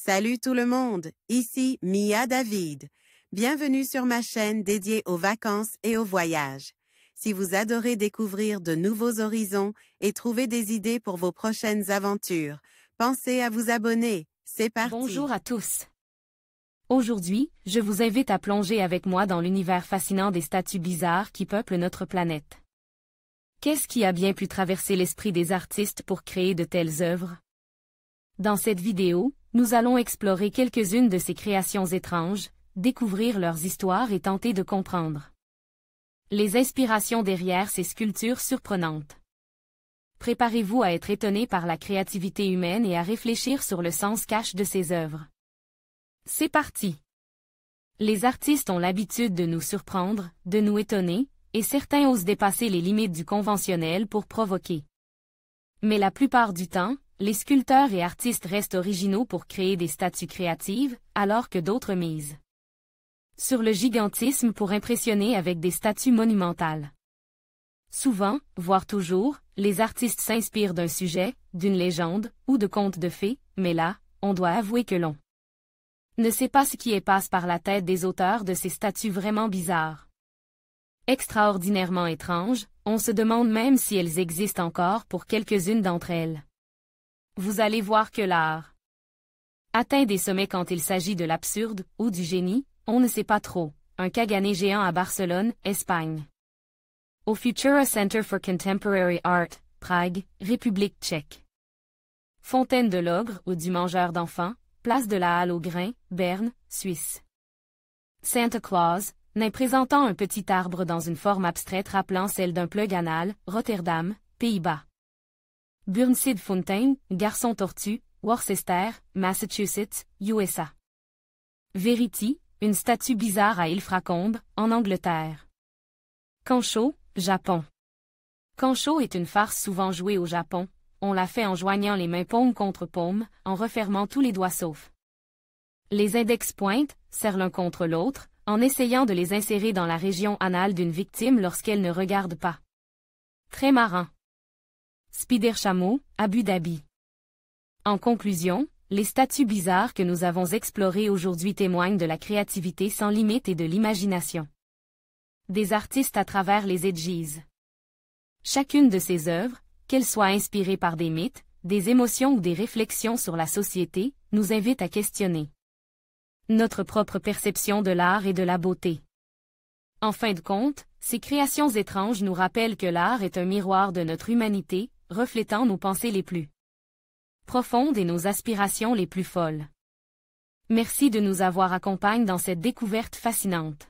Salut tout le monde, ici Mia David. Bienvenue sur ma chaîne dédiée aux vacances et aux voyages. Si vous adorez découvrir de nouveaux horizons et trouver des idées pour vos prochaines aventures, pensez à vous abonner. C'est parti! Bonjour à tous. Aujourd'hui, je vous invite à plonger avec moi dans l'univers fascinant des statues bizarres qui peuplent notre planète. Qu'est-ce qui a bien pu traverser l'esprit des artistes pour créer de telles œuvres? Dans cette vidéo, nous allons explorer quelques-unes de ces créations étranges, découvrir leurs histoires et tenter de comprendre les inspirations derrière ces sculptures surprenantes. Préparez-vous à être étonné par la créativité humaine et à réfléchir sur le sens caché de ces œuvres. C'est parti! Les artistes ont l'habitude de nous surprendre, de nous étonner, et certains osent dépasser les limites du conventionnel pour provoquer. Mais la plupart du temps, les sculpteurs et artistes restent originaux pour créer des statues créatives, alors que d'autres misent sur le gigantisme pour impressionner avec des statues monumentales. Souvent, voire toujours, les artistes s'inspirent d'un sujet, d'une légende, ou de contes de fées, mais là, on doit avouer que l'on ne sait pas ce qui passe par la tête des auteurs de ces statues vraiment bizarres. Extraordinairement étranges, on se demande même si elles existent encore pour quelques-unes d'entre elles. Vous allez voir que l'art atteint des sommets quand il s'agit de l'absurde, ou du génie, on ne sait pas trop. Un Kagané géant à Barcelone, Espagne. Au Futura Center for Contemporary Art, Prague, République tchèque. Fontaine de l'ogre ou du mangeur d'enfants, place de la Halle aux Grains, Berne, Suisse. Santa Claus, nain présentant un petit arbre dans une forme abstraite rappelant celle d'un plug anal, Rotterdam, Pays-Bas. Burnsid Fountain, garçon tortue, Worcester, Massachusetts, USA. Verity, une statue bizarre à Ilfracombe, en Angleterre. Kancho, Japon. Kancho est une farce souvent jouée au Japon. On la fait en joignant les mains paume contre paume, en refermant tous les doigts sauf les index pointes, serrent l'un contre l'autre, en essayant de les insérer dans la région anale d'une victime lorsqu'elle ne regarde pas. Très marrant. Spider Chameau, Abu Dhabi. En conclusion, les statues bizarres que nous avons explorées aujourd'hui témoignent de la créativité sans limite et de l'imagination des artistes à travers les edges. Chacune de ces œuvres, qu'elles soient inspirées par des mythes, des émotions ou des réflexions sur la société, nous invite à questionner notre propre perception de l'art et de la beauté. En fin de compte, ces créations étranges nous rappellent que l'art est un miroir de notre humanité, reflétant nos pensées les plus profondes et nos aspirations les plus folles. Merci de nous avoir accompagnés dans cette découverte fascinante.